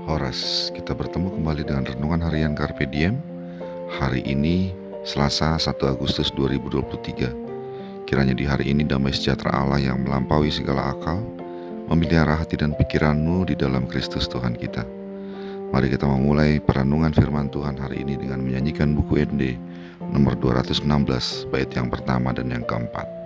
Horas, kita bertemu kembali dengan Renungan Harian Carpe Diem. Hari ini Selasa 1 Agustus 2023. Kiranya di hari ini damai sejahtera Allah yang melampaui segala akal memelihara hati dan pikiranmu di dalam Kristus Tuhan kita. Mari kita memulai perenungan firman Tuhan hari ini dengan menyanyikan buku ND nomor 216 bait yang pertama dan yang keempat.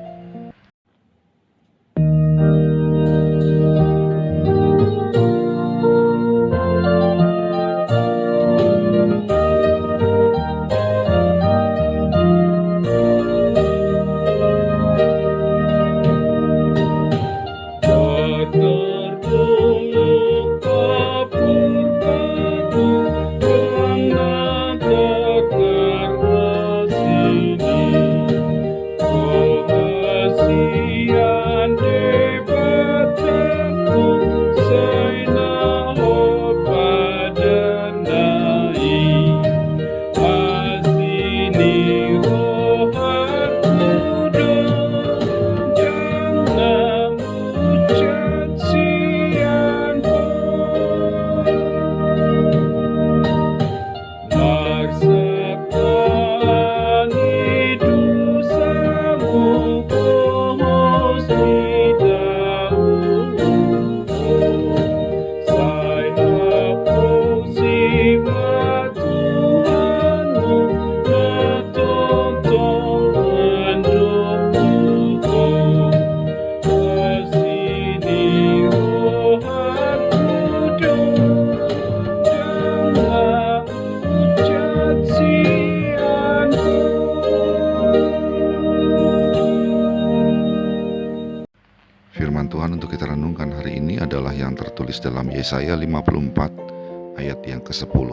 Firman Tuhan untuk kita renungkan hari ini adalah yang tertulis dalam Yesaya 54 ayat yang ke-10.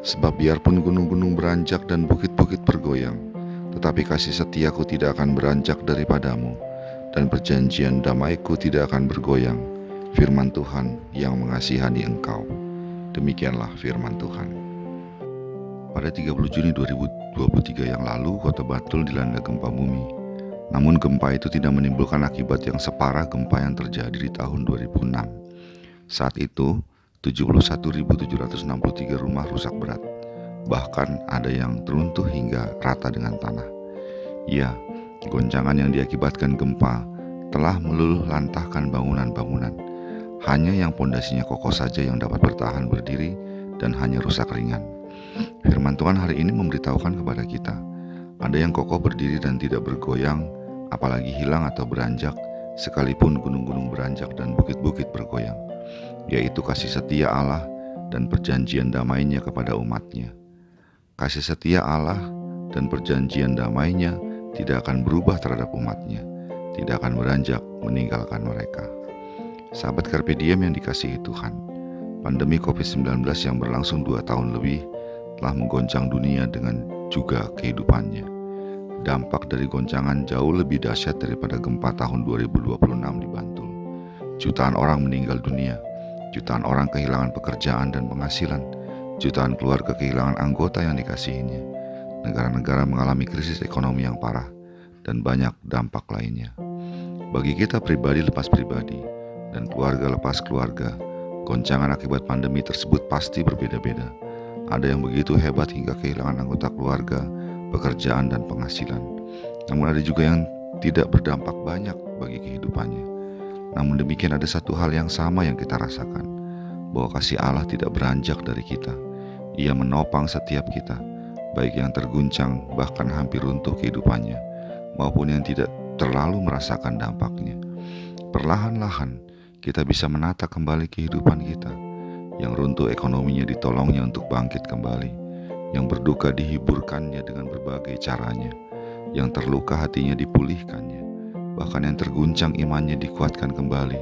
Sebab biarpun gunung-gunung beranjak dan bukit-bukit bergoyang, tetapi kasih setiaku tidak akan beranjak daripadamu, dan perjanjian damaiku tidak akan bergoyang, firman Tuhan yang mengasihani engkau. Demikianlah firman Tuhan. Pada 30 Juni 2023 yang lalu, kota Batul dilanda gempa bumi. Namun gempa itu tidak menimbulkan akibat yang separah gempa yang terjadi di tahun 2006. Saat itu, 71.763 rumah rusak berat. Bahkan ada yang runtuh hingga rata dengan tanah. Ya, goncangan yang diakibatkan gempa telah meluluh lantahkan bangunan-bangunan. Hanya yang pondasinya kokoh saja yang dapat bertahan berdiri dan hanya rusak ringan. Firman Tuhan hari ini memberitahukan kepada kita, ada yang kokoh berdiri dan tidak bergoyang, apalagi hilang atau beranjak, sekalipun gunung-gunung beranjak dan bukit-bukit bergoyang, yaitu kasih setia Allah dan perjanjian damainya kepada umatnya. Kasih setia Allah dan perjanjian damainya tidak akan berubah terhadap umatnya, tidak akan beranjak meninggalkan mereka. Sahabat Carpe Diem yang dikasihi Tuhan, pandemi COVID-19 yang berlangsung 2 tahun lebih telah menggoncang dunia dengan juga kehidupannya. Dampak dari goncangan jauh lebih dahsyat daripada gempa tahun 2026 di Bantul. Jutaan orang meninggal dunia, jutaan orang kehilangan pekerjaan dan penghasilan, jutaan keluarga kehilangan anggota yang dikasihinya. Negara-negara mengalami krisis ekonomi yang parah, dan banyak dampak lainnya. Bagi kita pribadi lepas pribadi, dan keluarga lepas keluarga, goncangan akibat pandemi tersebut pasti berbeda-beda. Ada yang begitu hebat hingga kehilangan anggota keluarga, pekerjaan dan penghasilan. Namun ada juga yang tidak berdampak banyak bagi kehidupannya. Namun demikian ada satu hal yang sama yang kita rasakan, bahwa kasih Allah tidak beranjak dari kita. Ia menopang setiap kita, baik yang terguncang bahkan hampir runtuh kehidupannya, maupun yang tidak terlalu merasakan dampaknya. Perlahan-lahan kita bisa menata kembali kehidupan kita. Yang runtuh ekonominya ditolongnya untuk bangkit kembali, yang berduka dihiburkannya dengan berbagai caranya, yang terluka hatinya dipulihkannya, bahkan yang terguncang imannya dikuatkan kembali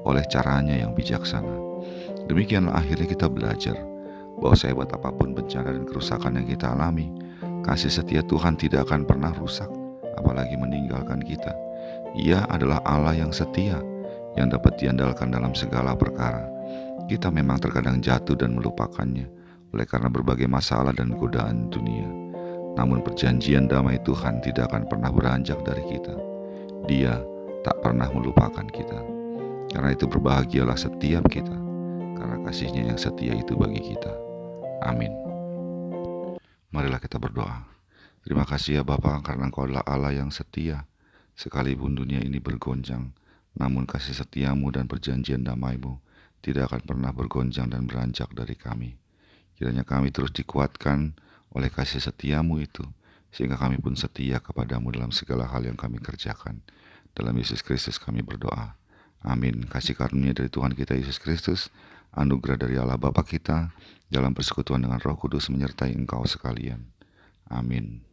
oleh caranya yang bijaksana. Demikianlah akhirnya kita belajar bahwa sehebat apapun bencana dan kerusakan yang kita alami, kasih setia Tuhan tidak akan pernah rusak, apalagi meninggalkan kita. Ia adalah Allah yang setia, yang dapat diandalkan dalam segala perkara. Kita memang terkadang jatuh dan melupakannya oleh karena berbagai masalah dan godaan dunia. Namun perjanjian damai Tuhan tidak akan pernah beranjak dari kita. Dia tak pernah melupakan kita. Karena itu berbahagialah setiap kita, karena kasih-Nya yang setia itu bagi kita. Amin. Marilah kita berdoa. Terima kasih ya Bapa, karena Engkau adalah Allah yang setia. Sekalipun dunia ini bergoncang, namun kasih setiamu dan perjanjian damai-Mu tidak akan pernah bergonjang dan beranjak dari kami. Kiranya kami terus dikuatkan oleh kasih setiamu itu, sehingga kami pun setia kepadamu dalam segala hal yang kami kerjakan. Dalam Yesus Kristus kami berdoa. Amin. Kasih karunia dari Tuhan kita Yesus Kristus, anugerah dari Allah Bapa kita, dalam persekutuan dengan Roh Kudus menyertai engkau sekalian. Amin.